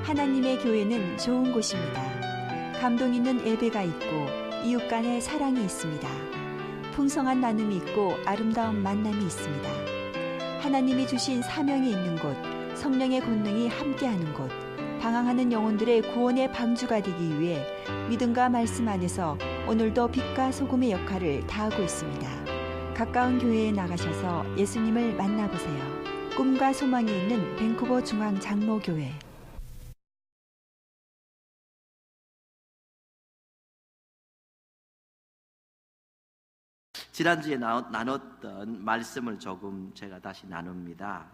하나님의 교회는 좋은 곳입니다. 감동 있는 예배가 있고 이웃 간의 사랑이 있습니다. 풍성한 나눔이 있고 아름다운 만남이 있습니다. 하나님이 주신 사명이 있는 곳, 성령의 권능이 함께하는 곳, 방황하는 영혼들의 구원의 방주가 되기 위해 믿음과 말씀 안에서 오늘도 빛과 소금의 역할을 다하고 있습니다. 가까운 교회에 나가셔서 예수님을 만나보세요. 꿈과 소망이 있는 밴쿠버 중앙 장로교회. 지난주에 나눴던 말씀을 조금 제가 다시 나눕니다.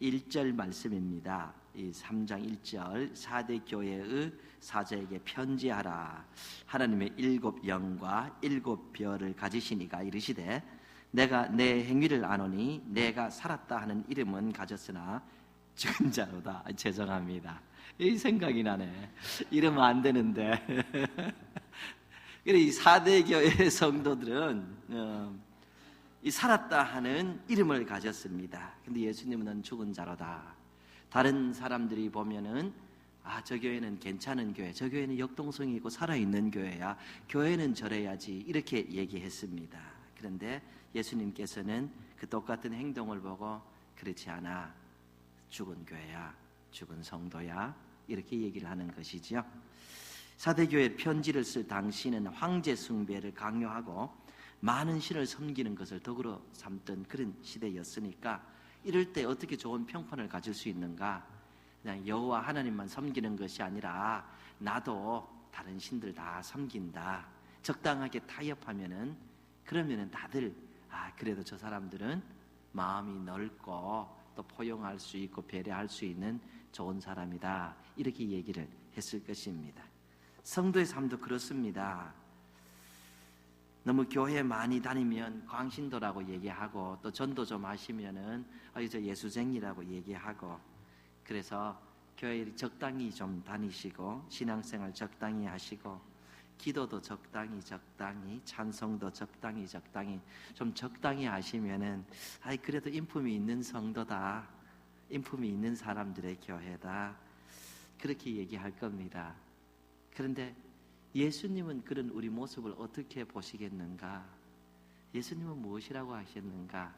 1절 말씀입니다. 이 3장 1절 4대 교회의 사제에게 편지하라. 하나님의 7 영과 7 별을 가지시니가 이르시되 내가 내 행위를 아노니 내가 살았다 하는 이름은 가졌으나 죽은 자로다. 죄송합니다. 이 생각이 나네. 이러면 안 되는데. 이 4대 교회 성도들은 이 살았다 하는 이름을 가졌습니다. 근데 예수님은 죽은 자로다. 다른 사람들이 보면은 저 교회는 괜찮은 교회, 저 교회는 역동성이 있고 살아있는 교회야, 교회는 저래야지, 이렇게 얘기했습니다. 그런데 예수님께서는 그 똑같은 행동을 보고 그렇지 않아, 죽은 교회야, 죽은 성도야, 이렇게 얘기를 하는 것이죠. 사대교회 편지를 쓸 당시는 황제 숭배를 강요하고 많은 신을 섬기는 것을 덕으로 삼던 그런 시대였으니까 이럴 때 어떻게 좋은 평판을 가질 수 있는가? 그냥 여호와 하나님만 섬기는 것이 아니라 나도 다른 신들 다 섬긴다. 적당하게 타협하면은, 그러면은 다들 그래도 저 사람들은 마음이 넓고 또 포용할 수 있고 배려할 수 있는 좋은 사람이다. 이렇게 얘기를 했을 것입니다. 성도의 삶도 그렇습니다. 너무 교회 많이 다니면 광신도라고 얘기하고 또 전도 좀 하시면은 저 예수쟁이라고 얘기하고, 그래서 교회 적당히 좀 다니시고 신앙생활 적당히 하시고 기도도 적당히 찬송도 적당히 좀 적당히 하시면은 그래도 인품이 있는 성도다, 인품이 있는 사람들의 교회다, 그렇게 얘기할 겁니다. 그런데 예수님은 그런 우리 모습을 어떻게 보시겠는가? 예수님은 무엇이라고 하셨는가?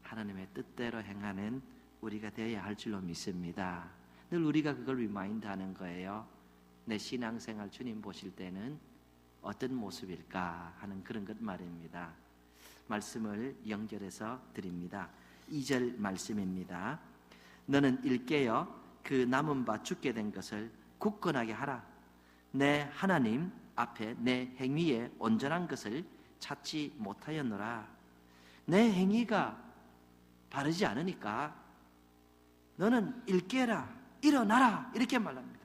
하나님의 뜻대로 행하는 우리가 되어야 할 줄로 믿습니다. 늘 우리가 그걸 리마인드하는 거예요. 내 신앙생활 주님 보실 때는 어떤 모습일까 하는 그런 것 말입니다. 말씀을 연결해서 드립니다. 2절 말씀입니다. 너는 일깨어 그 남은 바 죽게 된 것을 굳건하게 하라. 내 하나님 앞에 내 행위에 온전한 것을 찾지 못하였노라. 내 행위가 바르지 않으니까 너는 일깨라, 일어나라, 이렇게 말합니다.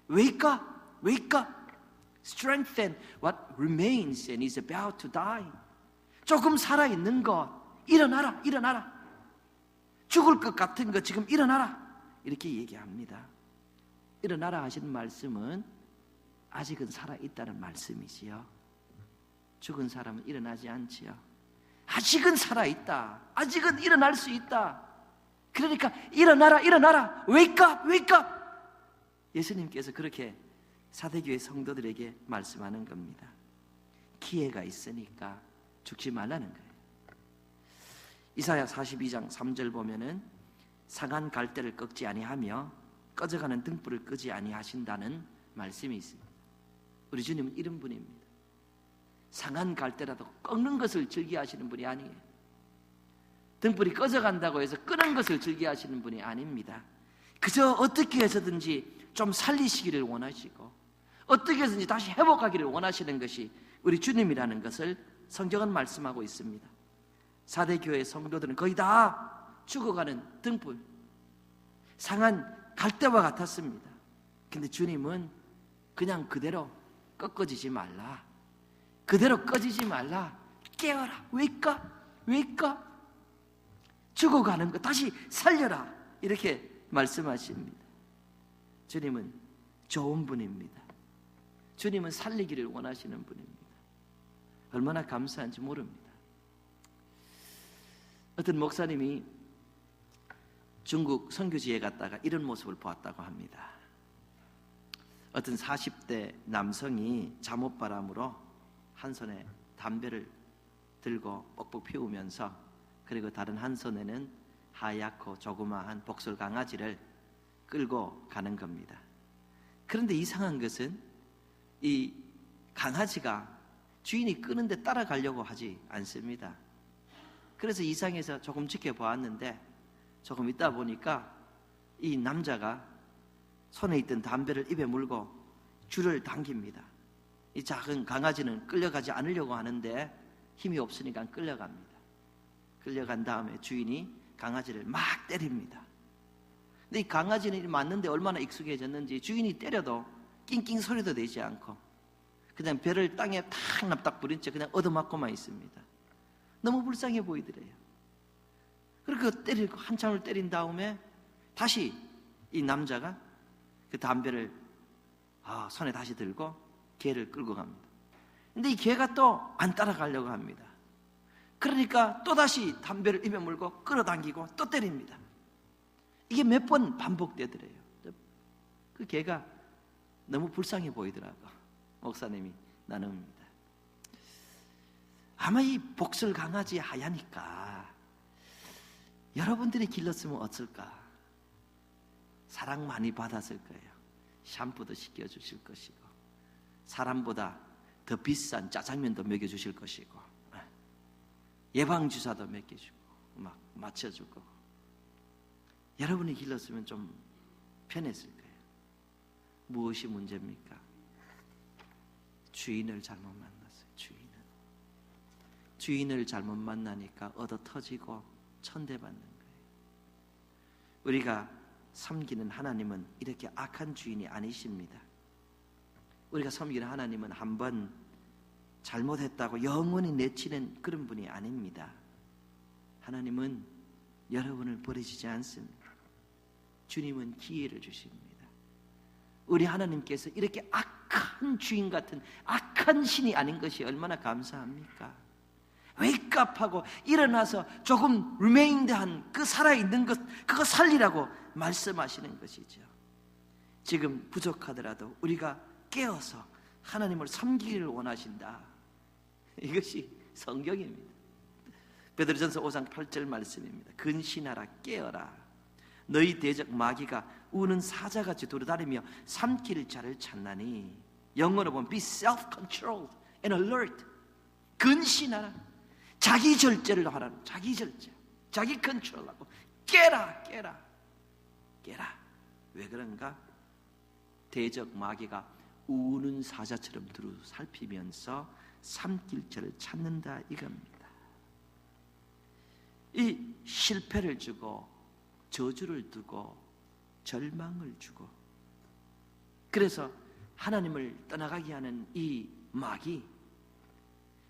Wake up, wake up, strengthen what remains and is about to die. 조금 살아있는 것, 일어나라, 일어나라. 죽을 것 같은 것 지금 일어나라, 이렇게 얘기합니다. 일어나라 하시는 말씀은 아직은 살아있다는 말씀이지요. 죽은 사람은 일어나지 않지요. 아직은 살아있다, 아직은 일어날 수 있다. 그러니까 일어나라, 일어나라, wake up, wake up. 예수님께서 그렇게 사대교회 성도들에게 말씀하는 겁니다. 기회가 있으니까 죽지 말라는 거예요. 이사야 42장 3절 보면은 상한 갈대를 꺾지 아니하며 꺼져가는 등불을 끄지 아니하신다는 말씀이 있습니다. 우리 주님은 이런 분입니다. 상한 갈대라도 꺾는 것을 즐겨하시는 분이 아니에요. 등불이 꺼져간다고 해서 끄는 것을 즐겨하시는 분이 아닙니다. 그저 어떻게 해서든지 좀 살리시기를 원하시고 어떻게 해서든지 다시 회복하기를 원하시는 것이 우리 주님이라는 것을 성경은 말씀하고 있습니다. 4대 교회 성도들은 거의 다 죽어가는 등불, 상한 갈대와 같았습니다. 근데 주님은 그냥 그대로 꺾어지지 말라, 그대로 꺼지지 말라, 깨어라, wake up, wake up. 죽어가는 것 다시 살려라, 이렇게 말씀하십니다. 주님은 좋은 분입니다. 주님은 살리기를 원하시는 분입니다. 얼마나 감사한지 모릅니다. 어떤 목사님이 중국 선교지에 갔다가 이런 모습을 보았다고 합니다. 어떤 40대 남성이 잠옷바람으로 한 손에 담배를 들고 뻑뻑 피우면서, 그리고 다른 한 손에는 하얗고 조그마한 복술 강아지를 끌고 가는 겁니다. 그런데 이상한 것은 이 강아지가 주인이 끄는데 따라가려고 하지 않습니다. 그래서 이상해서 조금 지켜보았는데, 조금 있다 보니까 이 남자가 손에 있던 담배를 입에 물고 줄을 당깁니다. 이 작은 강아지는 끌려가지 않으려고 하는데 힘이 없으니까 끌려갑니다. 끌려간 다음에 주인이 강아지를 막 때립니다. 근데 이 강아지는 맞는데 얼마나 익숙해졌는지 주인이 때려도 낑낑 소리도 내지 않고 그냥 배를 땅에 탁 납작 부린 채 그냥 얻어맞고만 있습니다. 너무 불쌍해 보이더래요. 그리고 때리고 한참을 때린 다음에 다시 이 남자가 그 담배를 손에 다시 들고 개를 끌고 갑니다. 근데 이 개가 또 안 따라가려고 합니다. 그러니까 또다시 담배를 입에 물고 끌어당기고 또 때립니다. 이게 몇 번 반복되더래요. 그 개가 너무 불쌍해 보이더라고. 목사님이 나눕니다. 아마 이 복술 강아지 하얘니까 여러분들이 길렀으면 어떨까? 사랑 많이 받았을 거예요. 샴푸도 시켜주실 것이고, 사람보다 더 비싼 짜장면도 먹여주실 것이고, 예방주사도 먹여주고 막 맞춰줄 거고. 여러분이 길렀으면 좀 편했을 거예요. 무엇이 문제입니까? 주인을 잘못 만났어요. 주인을 잘못 만나니까 얻어 터지고 천대받는 거예요. 우리가 섬기는 하나님은 이렇게 악한 주인이 아니십니다. 우리가 섬기는 하나님은 한번 잘못했다고 영원히 내치는 그런 분이 아닙니다. 하나님은 여러분을 버리시지 않습니다. 주님은 기회를 주십니다. 우리 하나님께서 이렇게 악한 주인 같은 악한 신이 아닌 것이 얼마나 감사합니까? 웨이크업하고 일어나서 조금 리메인드한 그 살아있는 것, 그거 살리라고 말씀하시는 것이죠. 지금 부족하더라도 우리가 깨어서 하나님을 섬기기를 원하신다. 이것이 성경입니다. 베드로전서 5장 8절 말씀입니다. 근신하라, 깨어라. 너희 대적 마귀가 우는 사자같이 돌아다니며 삼킬 자를 찾나니. 영어로 보면 be self-controlled and alert. 근신하라. 자기 절제를 하라는, 자기 절제, 자기 컨트롤하고 깨라. 왜 그런가? 대적 마귀가 우는 사자처럼 두루 살피면서 삼킬 자를 찾는다 이겁니다. 이 실패를 주고 저주를 두고 절망을 주고, 그래서 하나님을 떠나가게 하는 이 마귀,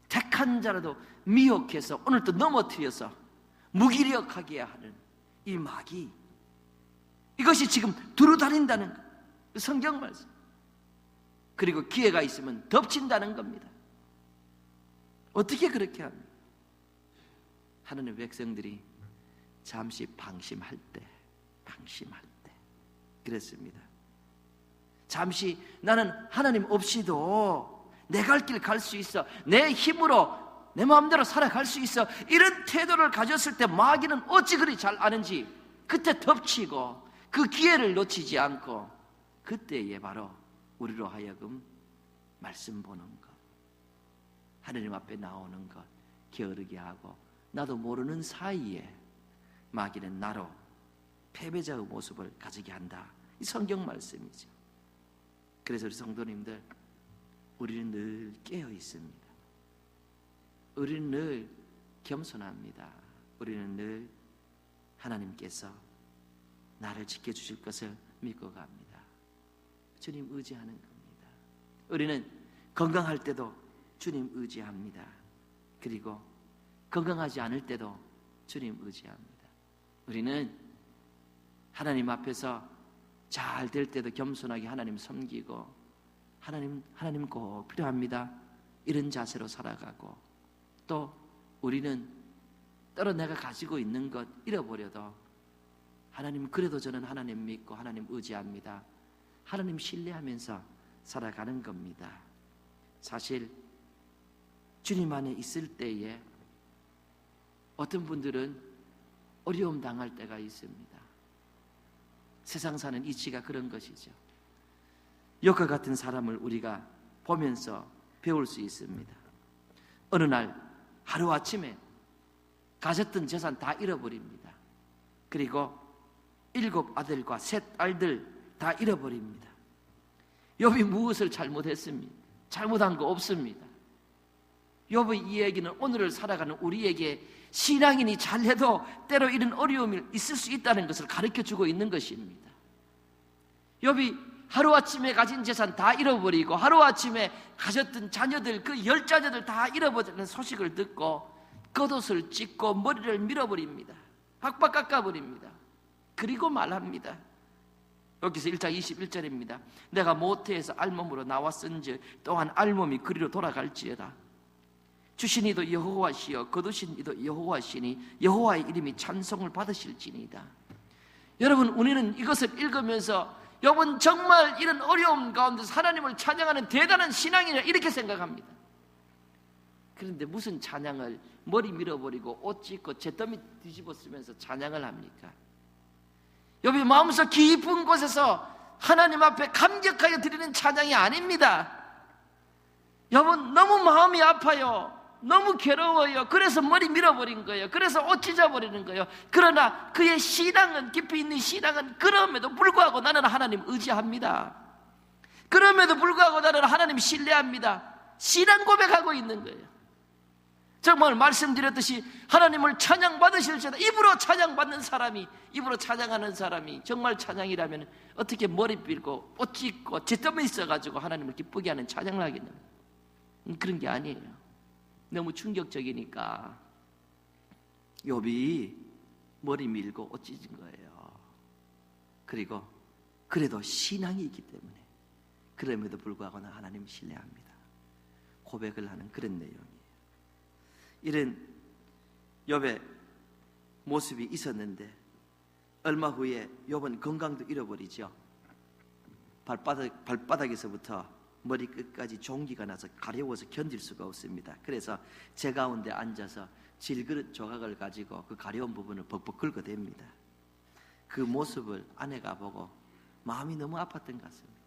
택한 자라도 미혹해서 오늘도 넘어뜨려서 무기력하게 하는 이 마귀, 이것이 지금 두루다닌다는 성경 말씀. 그리고 기회가 있으면 덮친다는 겁니다. 어떻게 그렇게 합니까? 하나님의 백성들이 잠시 방심할 때 그랬습니다. 잠시 나는 하나님 없이도 내 갈 길 갈 수 있어, 내 힘으로 내 마음대로 살아갈 수 있어, 이런 태도를 가졌을 때 마귀는 어찌 그리 잘 아는지 그때 덮치고 그 기회를 놓치지 않고, 그때에 바로 우리로 하여금 말씀 보는 것, 하나님 앞에 나오는 것 게으르게 하고, 나도 모르는 사이에 마귀는 나로 패배자의 모습을 가지게 한다. 이 성경 말씀이죠. 그래서 우리 성도님들, 우리는 늘 깨어 있습니다. 우리는 늘 겸손합니다. 우리는 늘 하나님께서 나를 지켜주실 것을 믿고 갑니다. 주님 의지하는 겁니다. 우리는 건강할 때도 주님 의지합니다. 그리고 건강하지 않을 때도 주님 의지합니다. 우리는 하나님 앞에서 잘 될 때도 겸손하게 하나님 섬기고, 하나님 꼭 필요합니다, 이런 자세로 살아가고, 또 우리는 때로 내가 가지고 있는 것 잃어버려도 하나님, 그래도 저는 하나님 믿고 하나님 의지합니다. 하나님 신뢰하면서 살아가는 겁니다. 사실 주님 안에 있을 때에 어떤 분들은 어려움 당할 때가 있습니다. 세상 사는 이치가 그런 것이죠. 욥과 같은 사람을 우리가 보면서 배울 수 있습니다. 어느 날 하루아침에 가졌던 재산 다 잃어버립니다. 그리고 7 아들과 3 딸들 다 잃어버립니다. 욥이 무엇을 잘못했습니까? 잘못한 거 없습니다. 욥의 이 얘기는 오늘을 살아가는 우리에게 신앙인이 잘해도 때로 이런 어려움이 있을 수 있다는 것을 가르쳐주고 있는 것입니다. 욥이 하루아침에 가진 재산 다 잃어버리고 하루아침에 가졌던 자녀들, 그 10자녀들 다 잃어버리는 소식을 듣고 겉옷을 찢고 머리를 밀어버립니다. 박박 깎아버립니다. 그리고 말합니다. 여기서 1장 21절입니다. 내가 모태에서 알몸으로 나왔은즉 또한 알몸이 그리로 돌아갈지어다. 주신 이도 여호와시여 거두신 이도 여호와시니 여호와의 이름이 찬송을 받으실지니이다. 여러분, 우리는 이것을 읽으면서 욥은 정말 이런 어려움 가운데서 하나님을 찬양하는 대단한 신앙이냐 이렇게 생각합니다. 그런데 무슨 찬양을 머리 밀어버리고 옷 찢고 잿더미 뒤집어 쓰면서 찬양을 합니까? 욥이 마음속 깊은 곳에서 하나님 앞에 감격하여 드리는 찬양이 아닙니다. 욥은 너무 마음이 아파요. 너무 괴로워요. 그래서 머리 밀어버린 거예요. 그래서 옷 찢어버리는 거예요. 그러나 그의 신앙은, 깊이 있는 신앙은 그럼에도 불구하고 나는 하나님 의지합니다. 그럼에도 불구하고 나는 하나님 신뢰합니다. 신앙 고백하고 있는 거예요. 정말 말씀드렸듯이 하나님을 찬양받으실지어다. 입으로 찬양받는 사람이, 입으로 찬양하는 사람이 정말 찬양이라면 어떻게 머리 빌고 옷 찢고 잿더미 있어가지고 하나님을 기쁘게 하는 찬양을 하겠냐. 그런 게 아니에요. 너무 충격적이니까 욥이 머리 밀고 옷 찢은 거예요. 그리고 그래도 신앙이 있기 때문에 그럼에도 불구하고 나 하나님 신뢰합니다. 고백을 하는 그런 내용이에요. 이런 욥의 모습이 있었는데 얼마 후에 욥은 건강도 잃어버리죠. 발바닥에서부터 머리 끝까지 종기가 나서 가려워서 견딜 수가 없습니다. 그래서 제 가운데 앉아서 질그릇 조각을 가지고 그 가려운 부분을 벅벅 긁어댑니다. 그 모습을 아내가 보고 마음이 너무 아팠던 것 같습니다.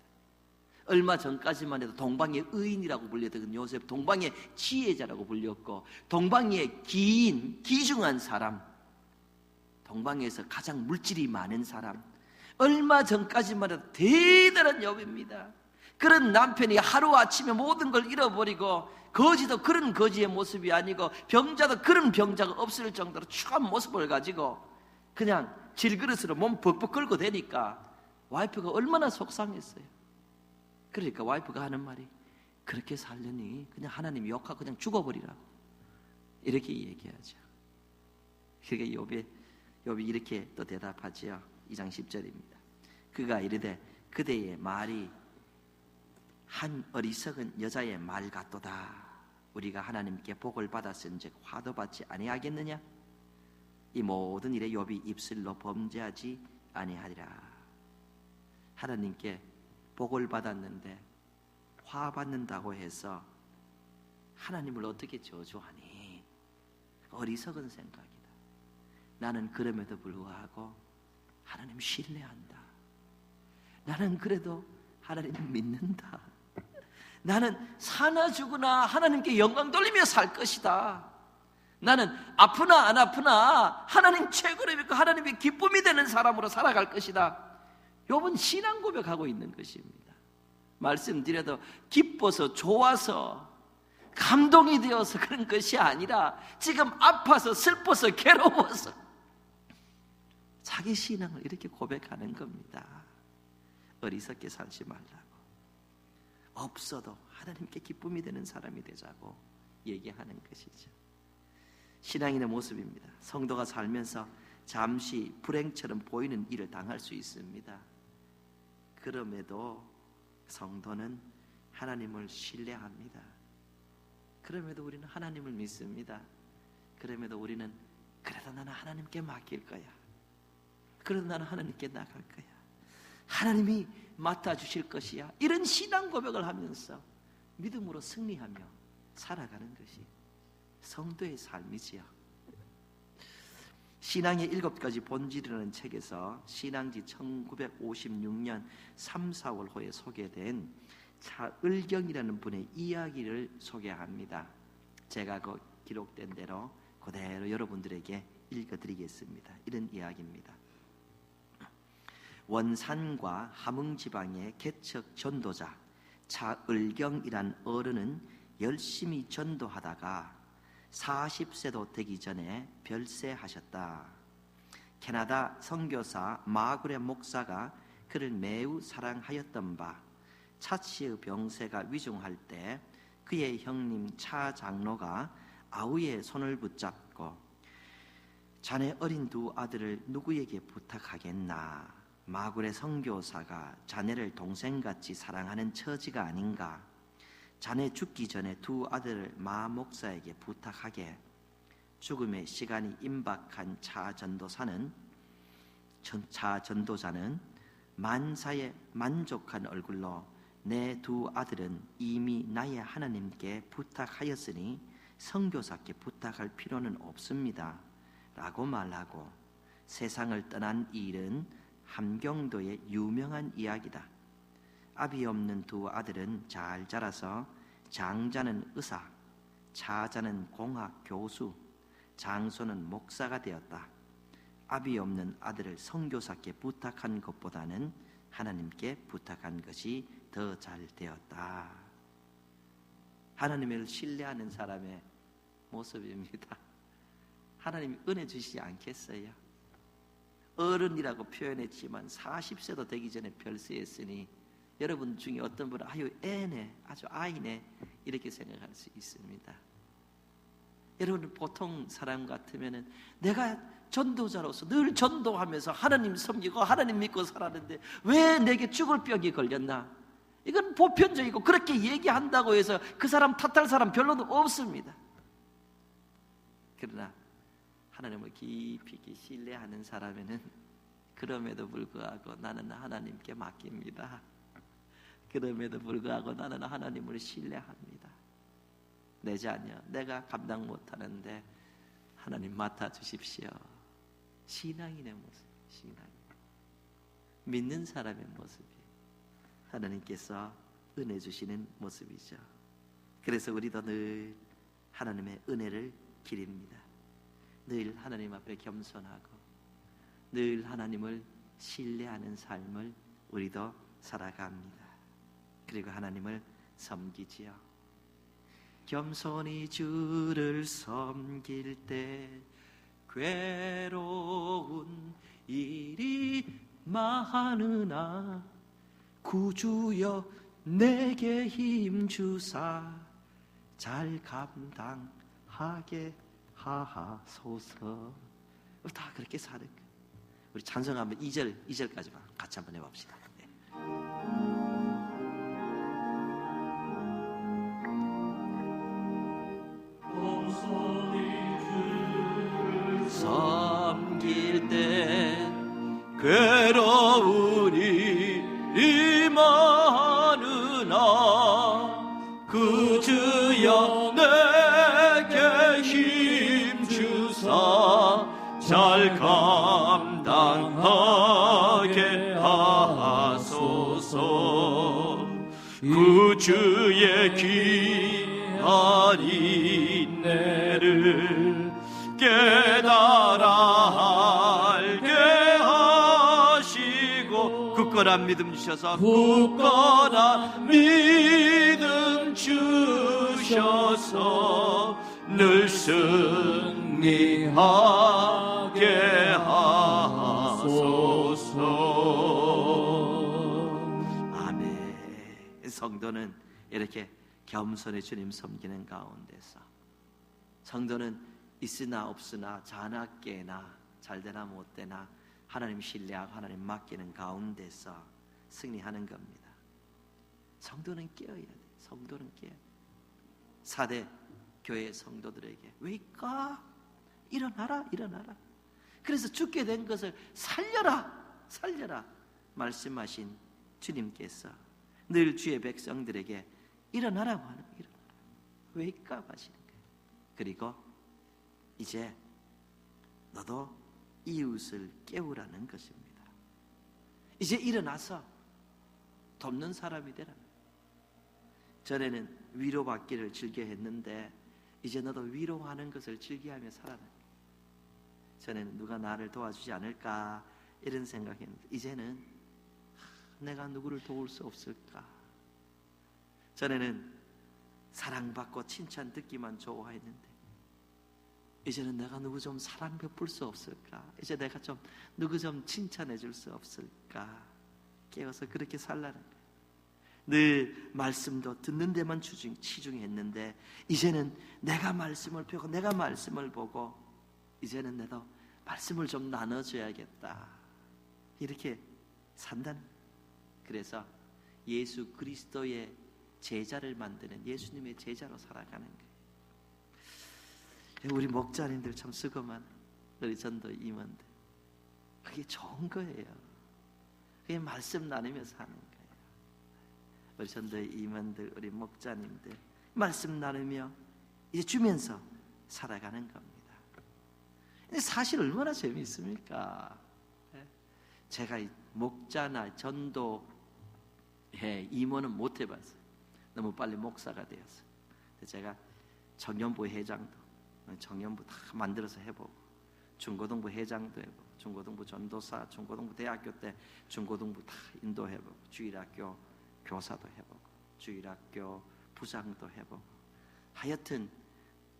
얼마 전까지만 해도 동방의 의인이라고 불렸던 요셉, 동방의 지혜자라고 불렸고 동방의 귀중한 사람, 동방에서 가장 물질이 많은 사람, 얼마 전까지만 해도 대단한 욥입니다. 그런 남편이 하루아침에 모든 걸 잃어버리고 거지도 그런 거지의 모습이 아니고 병자도 그런 병자가 없을 정도로 추한 모습을 가지고 그냥 질그릇으로 몸 벅벅 긁고 대니까 와이프가 얼마나 속상했어요. 그러니까 와이프가 하는 말이 그렇게 살려니 그냥 하나님 욕하고 그냥 죽어버리라고 이렇게 얘기하죠. 그러니까 욥이 이렇게 또 대답하지요. 2장 10절입니다. 그가 이르되 그대의 말이 한 어리석은 여자의 말 같도다. 우리가 하나님께 복을 받았은즉 화도 받지 아니하겠느냐? 이 모든 일에 욥이 입술로 범죄하지 아니하리라. 하나님께 복을 받았는데 화 받는다고 해서 하나님을 어떻게 저주하니? 어리석은 생각이다. 나는 그럼에도 불구하고 하나님 신뢰한다. 나는 그래도 하나님 믿는다. 나는 사나 죽으나 하나님께 영광 돌리며 살 것이다. 나는 아프나 안 아프나 하나님 최고로 믿고 하나님의 기쁨이 되는 사람으로 살아갈 것이다. 욥은 신앙 고백하고 있는 것입니다. 말씀드려도 기뻐서 좋아서 감동이 되어서 그런 것이 아니라 지금 아파서 슬퍼서 괴로워서 자기 신앙을 이렇게 고백하는 겁니다. 어리석게 살지 말라고. 없어도 하나님께 기쁨이 되는 사람이 되자고 얘기하는 것이죠. 신앙인의 모습입니다. 성도가 살면서 잠시 불행처럼 보이는 일을 당할 수 있습니다. 그럼에도 성도는 하나님을 신뢰합니다. 그럼에도 우리는 하나님을 믿습니다. 그럼에도 우리는 그래도 나는 하나님께 맡길 거야. 그래도 나는 하나님께 나갈 거야. 하나님이 맡아주실 것이야. 이런 신앙 고백을 하면서 믿음으로 승리하며 살아가는 것이 성도의 삶이지요. 신앙의 7가지 본질이라는 책에서 신앙지 1956년 3, 4월 호에 소개된 차을경이라는 분의 이야기를 소개합니다. 제가 그 기록된 대로 그대로 여러분들에게 읽어드리겠습니다. 이런 이야기입니다. 원산과 함흥지방의 개척 전도자 차을경이란 어른은 열심히 전도하다가 40세도 되기 전에 별세하셨다. 캐나다 선교사 마그레 목사가 그를 매우 사랑하였던 바 차씨의 병세가 위중할 때 그의 형님 차 장로가 아우의 손을 붙잡고 자네 어린 두 아들을 누구에게 부탁하겠나? 마그레 선교사가 자네를 동생같이 사랑하는 처지가 아닌가? 자네 죽기 전에 두 아들을 마 목사에게 부탁하게. 죽음의 시간이 임박한 차 전도자는 만사에 만족한 얼굴로 내 두 아들은 이미 나의 하나님께 부탁하였으니 선교사께 부탁할 필요는 없습니다 라고 말하고 세상을 떠난 이 일은 함경도의 유명한 이야기다. 아비 없는 두 아들은 잘 자라서 장자는 의사, 차자는 공학 교수, 장소는 목사가 되었다. 아비 없는 아들을 선교사께 부탁한 것보다는 하나님께 부탁한 것이 더 잘 되었다. 하나님을 신뢰하는 사람의 모습입니다. 하나님이 은혜 주시지 않겠어요? 어른이라고 표현했지만 40세도 되기 전에 별세했으니 여러분 중에 어떤 분은 아유 애네, 아주 아이네 이렇게 생각할 수 있습니다. 여러분 보통 사람 같으면은 내가 전도자로서 늘 전도하면서 하나님 섬기고 하나님 믿고 살았는데 왜 내게 죽을 병이 걸렸나? 이건 보편적이고 그렇게 얘기한다고 해서 그 사람 탓할 사람 별로도 없습니다. 그러나 하나님을 깊이 신뢰하는 사람에는 그럼에도 불구하고 나는 하나님께 맡깁니다. 그럼에도 불구하고 나는 하나님을 신뢰합니다. 내 자녀 내가 감당 못하는데 하나님 맡아주십시오. 신앙인의 모습, 신앙. 믿는 사람의 모습이 하나님께서 은혜 주시는 모습이죠. 그래서 우리도 늘 하나님의 은혜를 기립니다. 늘 하나님 앞에 겸손하고 늘 하나님을 신뢰하는 삶을 우리도 살아갑니다. 그리고 하나님을 섬기지요. 겸손히 주를 섬길 때 괴로운 일이 많으나 구주여 내게 힘 주사 잘 감당하게 하소서. 다 그렇게 사는 거예요. 우리 찬송 한번 2절까지만 같이 한번 해봅시다. 네. 섬길 때 괴로운 일이 많으나 그 주여 내게 힘 주사 잘 감당하게 하소서. 그 주의 귀한 인내를 깨달아 알게 하시고 굳건한 믿음 주셔서 굳건한 믿음 주셔서 늘 승리하게 하소서. 아멘. 성도는 이렇게 겸손히 주님 섬기는 가운데서 성도는 있으나 없으나 자나 깨나 잘되나 못되나 하나님 신뢰하고 하나님 맡기는 가운데서 승리하는 겁니다. 성도는 깨어야 돼. 성도는 깨어. 4대 교회 성도들에게 왜일까? 일어나라 일어나라. 그래서 죽게 된 것을 살려라, 살려라 말씀하신 주님께서 늘 주의 백성들에게 일어나라고 하는 거예요. 일어나라. wake up 하시는 거예요. 그리고 이제 너도 이웃을 깨우라는 것입니다. 이제 일어나서 돕는 사람이 되라. 전에는 위로받기를 즐겨 했는데 이제 너도 위로하는 것을 즐겨하며 살아라. 전에는 누가 나를 도와주지 않을까 이런 생각했는데 이제는 내가 누구를 도울 수 없을까? 전에는 사랑받고 칭찬 듣기만 좋아했는데 이제는 내가 누구 좀 사랑 베풀 수 없을까? 이제 내가 좀 누구 좀 칭찬해 줄 수 없을까? 깨어서 그렇게 살라는 거예요. 늘 말씀도 듣는 데만 치중했는데 이제는 내가 말씀을 펴고 내가 말씀을 보고 이제는 내도 말씀을 좀 나눠줘야겠다. 이렇게 산다는 거예요. 그래서 예수 그리스도의 제자를 만드는 예수님의 제자로 살아가는 거예요. 우리 목자님들 참 수고 많아요. 우리 전도 임원들. 그게 좋은 거예요. 그게 말씀 나누며 사는 거예요. 우리 전도 임원들, 우리 목자님들 말씀 나누며 이제 주면서 살아가는 겁니다. 근데 사실 얼마나 재미있습니까? 제가 목자나 전도 임원은 못 해봤어요. 너무 빨리 목사가 되었어요. 제가 청년부 회장도 청년부 다 만들어서 해보고 중고등부 회장도 해보고 중고등부 전도사, 중고등부 대학교 때 중고등부 다 인도해보고 주일학교 교사도 해보고 주일학교 부장도 해보고 하여튼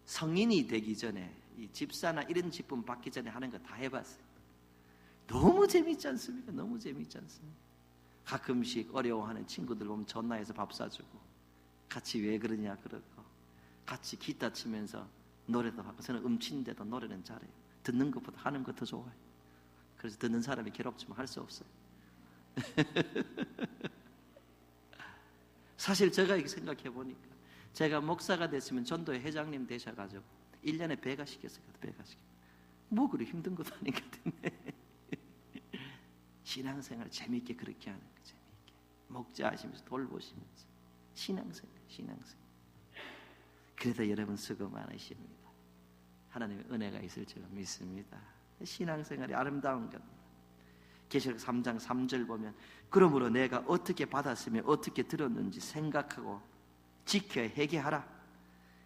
성인이 되기 전에 이 집사나 이런 직분 받기 전에 하는 거 다 해봤어요. 너무 재밌지 않습니까? 너무 재밌지 않습니까? 가끔씩 어려워하는 친구들 보면 전화해서 밥 사주고 같이 왜 그러냐 그러고 같이 기타 치면서 노래도 하고 저는 음치인데도 노래는 잘해요. 듣는 것보다 하는 거 더 좋아해요. 그래서 듣는 사람이 괴롭지만 할 수 없어요. 사실 제가 이렇게 생각해 보니까 제가 목사가 됐으면 전도회 회장님 되셔가지고 1년에 배가 시켰어요. 배가 시켰어요. 뭐 그리 힘든 것도 아닌 것 같은데 신앙생활 재미있게 그렇게 하는 거 재미있게 목자하시면서 돌보시면서 신앙생활 그래도 여러분 수고 많으십니다. 하나님의 은혜가 있을 줄 믿습니다. 신앙생활이 아름다운 겁니다. 계시록 3장 3절 보면 그러므로 내가 어떻게 받았으며 어떻게 들었는지 생각하고 지켜 회개하라.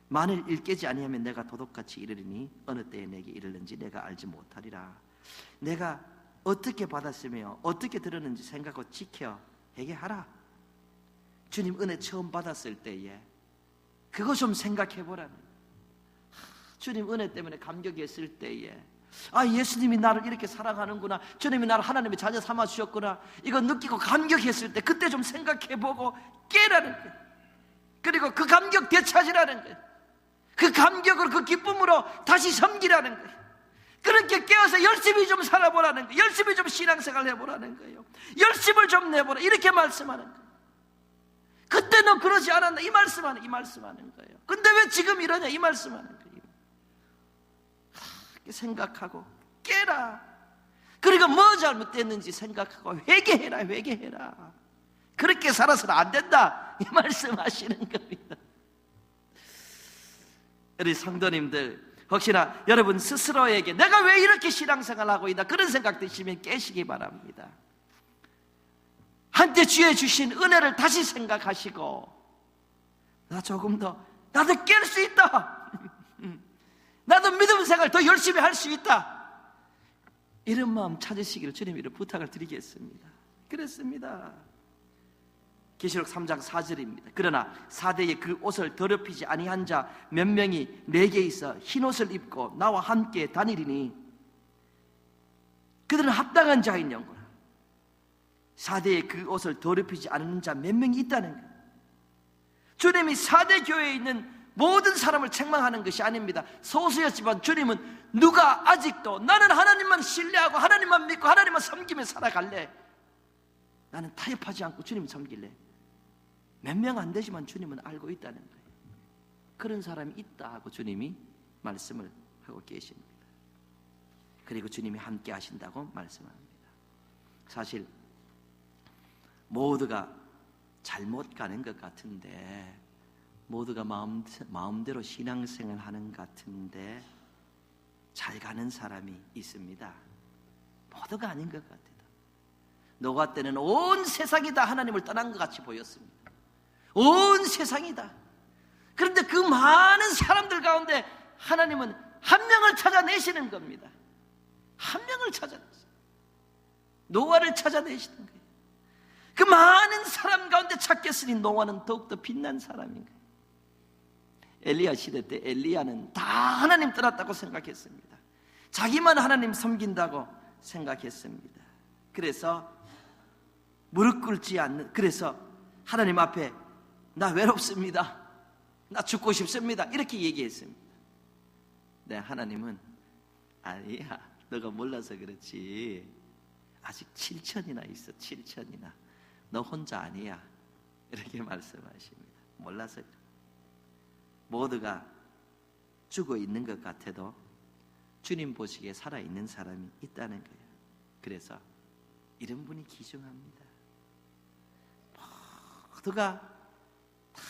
만일 일깨지 아니하면 내가 도둑같이 이르리니 어느 때에 내게 이르는지 내가 알지 못하리라. 내가 어떻게 받았으며 어떻게 들었는지 생각하고 지켜 회개하라. 주님 은혜 처음 받았을 때에 그거 좀 생각해 보라는. 주님 은혜 때문에 감격했을 때에 예수님이 나를 이렇게 사랑하는구나, 주님이 나를 하나님의 자녀 삼아 주셨구나, 이거 느끼고 감격했을 때 그때 좀 생각해 보고 깨라는 거예요. 그리고 그 감격 되찾으라는 거예요. 그 감격으로 그 기쁨으로 다시 섬기라는 거예요. 그렇게 깨어서 열심히 좀 살아보라는 거예요. 열심히 좀 신앙생활 해보라는 거예요. 열심을 좀 내보라 이렇게 말씀하는 거예요. 그때 너 그러지 않았나 이 말씀하는 거예요. 근데 왜 지금 이러냐 이 말씀하는 거예요. 생각하고 깨라. 그리고 뭐 잘못됐는지 생각하고 회개해라. 그렇게 살아서는 안 된다 이 말씀하시는 겁니다. 우리 성도님들 혹시나 여러분 스스로에게 내가 왜 이렇게 신앙생활하고 있나 그런 생각 드시면 깨시기 바랍니다. 한때 주에 주신 은혜를 다시 생각하시고 나 조금 더 나도 깰 수 있다. 나도 믿음 생활 더 열심히 할 수 있다. 이런 마음 찾으시기를 주님 이런 부탁을 드리겠습니다. 그렇습니다. 계시록 3장 4절입니다. 그러나 사대에 그 옷을 더럽히지 아니한 자 몇 명이 내게 있어 흰 옷을 입고 나와 함께 다니리니 그들은 합당한 자인 영구나. 사대에 그 옷을 더럽히지 않은 자 몇 명이 있다는 거예요. 주님이 사대 교회에 있는 모든 사람을 책망하는 것이 아닙니다. 소수였지만 주님은 누가 아직도 나는 하나님만 신뢰하고 하나님만 믿고 하나님만 섬기며 살아갈래, 나는 타협하지 않고 주님 섬길래, 몇 명 안 되지만 주님은 알고 있다는 거예요. 그런 사람이 있다 하고 주님이 말씀을 하고 계십니다. 그리고 주님이 함께 하신다고 말씀합니다. 사실 모두가 잘못 가는 것 같은데, 모두가 마음대로 신앙생활 하는 것 같은데 잘 가는 사람이 있습니다. 모두가 아닌 것 같아요. 노아 때는 온 세상이 다 하나님을 떠난 것 같이 보였습니다. 온 세상이다. 그런데 그 많은 사람들 가운데 하나님은 한 명을 찾아내시는 겁니다. 한 명을 찾아내시는, 노아를 찾아내시는 거예요. 그 많은 사람 가운데 찾겠으니 노아는 더욱더 빛난 사람인 거예요. 엘리야 시대 때 엘리야는 다 하나님 떠났다고 생각했습니다. 자기만 하나님 섬긴다고 생각했습니다. 그래서 무릎 꿇지 않는, 그래서 하나님 앞에 나 외롭습니다, 나 죽고 싶습니다, 이렇게 얘기했습니다. 네, 하나님은 아니야, 너가 몰라서 그렇지, 아직 7천이나 있어, 7천이나, 너 혼자 아니야, 이렇게 말씀하십니다. 몰라서 그래. 모두가 죽어 있는 것 같아도 주님 보시기에 살아있는 사람이 있다는 거예요. 그래서 이런 분이 귀중합니다. 모두가 다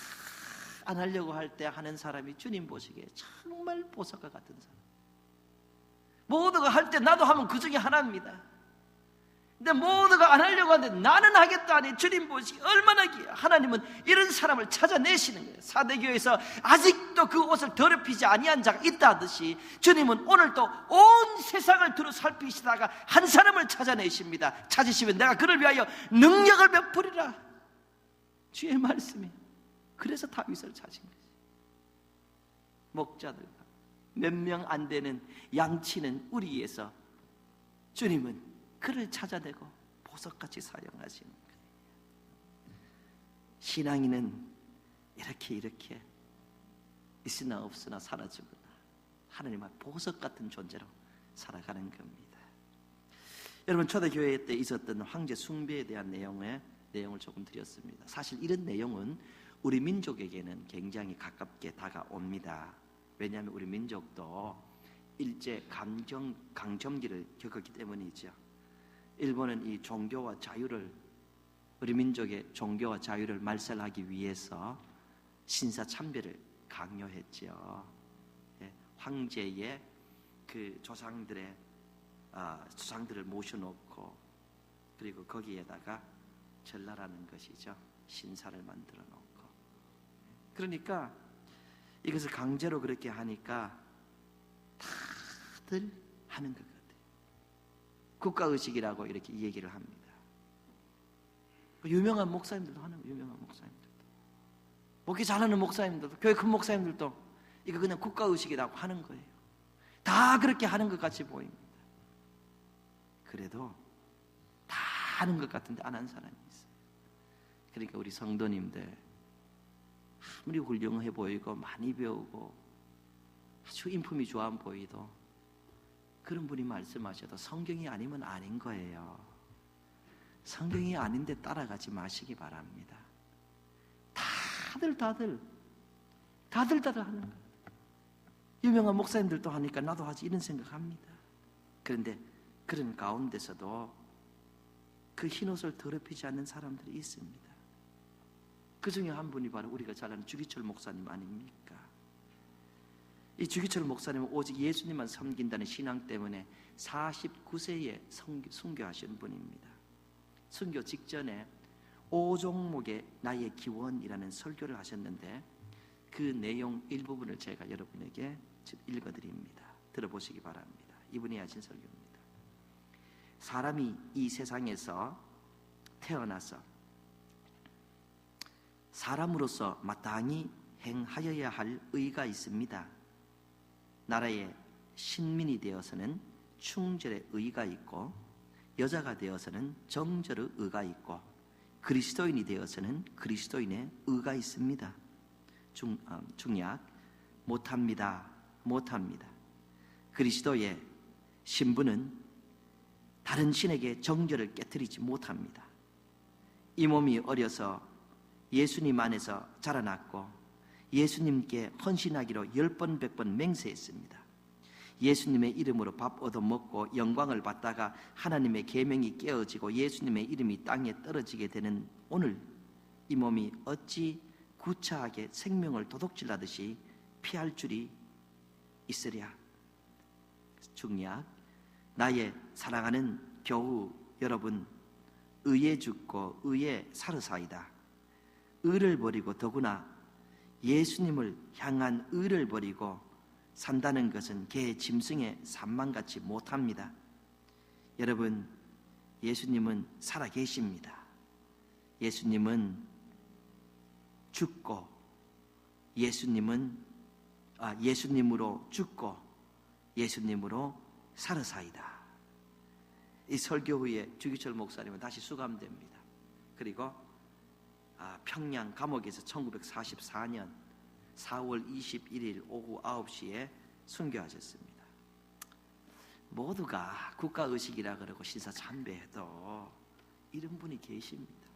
안 하려고 할 때 하는 사람이 주님 보시기에 정말 보석과 같은 사람. 모두가 할 때 나도 하면 그 중에 하나입니다. 근데 모두가 안 하려고 하는데 나는 하겠다 하니 주님 보시기에 얼마나 귀해. 하나님은 이런 사람을 찾아내시는 거예요. 사대교회에서 아직도 그 옷을 더럽히지 아니한 자가 있다 하듯이 주님은 오늘도 온 세상을 두루 살피시다가 한 사람을 찾아내십니다. 찾으시면 내가 그를 위하여 능력을 베푸리라, 주의 말씀이. 그래서 다윗을 찾은 거지. 목자들과 몇 명 안 되는 양치는 우리에서 주님은 그를 찾아내고 보석같이 사용하시는 거예요. 신앙인은 이렇게 있으나 없으나 사라지구나, 하나님의 보석 같은 존재로 살아가는 겁니다. 여러분, 초대교회 때 있었던 황제 숭배에 대한 내용을 조금 드렸습니다. 사실 이런 내용은 우리 민족에게는 굉장히 가깝게 다가옵니다. 왜냐하면 우리 민족도 일제 강점기를 겪었기 때문이죠. 일본은 이 종교와 자유를, 우리 민족의 종교와 자유를 말살하기 위해서 신사참배를 강요했죠. 황제의 그 조상들을 모셔놓고, 그리고 거기에다가 전랄하는 것이죠. 신사를 만들어 놓고. 그러니까 이것을 강제로 그렇게 하니까 다들 하는 것 같아요. 국가의식이라고 이렇게 얘기를 합니다. 유명한 목사님들도 하는 거예요. 유명한 목사님들도, 목회 잘하는 목사님들도, 교회 큰 목사님들도 이거 그냥 국가의식이라고 하는 거예요. 다 그렇게 하는 것 같이 보입니다. 그래도 다 하는 것 같은데 안 한 사람이 있어요. 그러니까 우리 성도님들, 아무리 훌륭해 보이고 많이 배우고 아주 인품이 좋아 보이도 그런 분이 말씀하셔도 성경이 아니면 아닌 거예요. 성경이 아닌데 따라가지 마시기 바랍니다. 다들 하는 거예요. 유명한 목사님들도 하니까 나도 하지, 이런 생각합니다. 그런데 그런 가운데서도 그 흰옷을 더럽히지 않는 사람들이 있습니다. 그 중에 한 분이 바로 우리가 잘 아는 주기철 목사님 아닙니까? 이 주기철 목사님은 오직 예수님만 섬긴다는 신앙 때문에 49세에 순교하신 분입니다. 순교 직전에 5종목의 나의 기원이라는 설교를 하셨는데, 그 내용 일부분을 제가 여러분에게 읽어드립니다. 들어보시기 바랍니다. 이분이 하신 설교입니다. 사람이 이 세상에서 태어나서 사람으로서 마땅히 행하여야 할 의가 있습니다. 나라의 신민이 되어서는 충절의 의가 있고, 여자가 되어서는 정절의 의가 있고, 그리스도인이 되어서는 그리스도인의 의가 있습니다. 중약 못합니다. 그리스도의 신부는 다른 신에게 정절을 깨뜨리지 못합니다. 이 몸이 어려서 예수님 안에서 자라났고 예수님께 헌신하기로 10번 100번 맹세했습니다. 예수님의 이름으로 밥 얻어먹고 영광을 받다가 하나님의 계명이 깨어지고 예수님의 이름이 땅에 떨어지게 되는 오늘, 이 몸이 어찌 구차하게 생명을 도둑질하듯이 피할 줄이 있으랴. 중약, 나의 사랑하는 교우 여러분, 의에 죽고 의에 사르사이다. 의를 버리고, 더구나 예수님을 향한 의를 버리고 산다는 것은 개 짐승의 산만같이 못합니다. 여러분, 예수님은 살아계십니다. 예수님은 죽고, 예수님으로 죽고 예수님으로 살아사이다. 이 설교 후에 주기철 목사님은 다시 수감됩니다. 그리고 평양 감옥에서 1944년 4월 21일 오후 9시에 순교하셨습니다. 모두가 국가의식이라 그러고 신사참배해도 이런 분이 계십니다.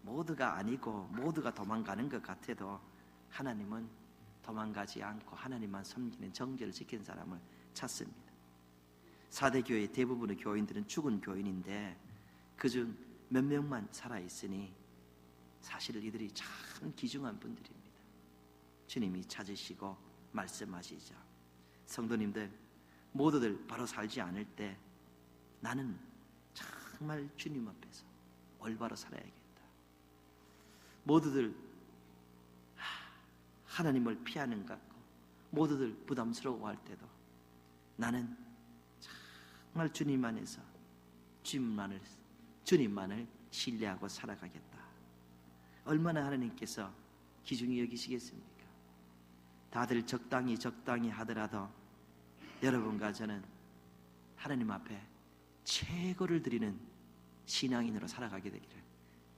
모두가 아니고 모두가 도망가는 것 같아도 하나님은 도망가지 않고 하나님만 섬기는 정죄를 지킨 사람을 찾습니다. 4대 교회 대부분의 교인들은 죽은 교인인데 그중 몇 명만 살아있으니 사실 이들이 참 귀중한 분들입니다. 주님이 찾으시고 말씀하시죠. 성도님들, 모두들 바로 살지 않을 때 나는 정말 주님 앞에서 올바로 살아야겠다. 모두들 하나님을 피하는 것 같고 모두들 부담스러워할 때도 나는 정말 주님 안에서 주님만을 신뢰하고 살아가겠다. 얼마나 하나님께서 귀중히 여기시겠습니까? 다들 적당히 하더라도 여러분과 저는 하나님 앞에 최고를 드리는 신앙인으로 살아가게 되기를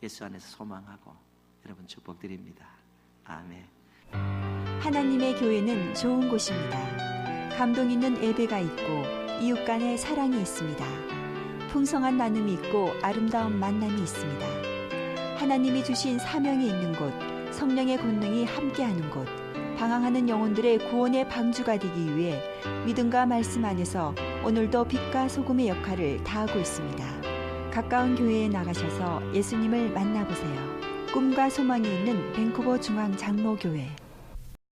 예수 안에서 소망하고 여러분 축복드립니다. 아멘. 하나님의 교회는 좋은 곳입니다. 감동 있는 예배가 있고 이웃 간의 사랑이 있습니다. 풍성한 나눔이 있고 아름다운 만남이 있습니다. 하나님이 주신 사명이 있는 곳, 성령의 권능이 함께하는 곳, 방황하는 영혼들의 구원의 방주가 되기 위해 믿음과 말씀 안에서 오늘도 빛과 소금의 역할을 다하고 있습니다. 가까운 교회에 나가셔서 예수님을 만나보세요. 꿈과 소망이 있는 밴쿠버 중앙 장로교회.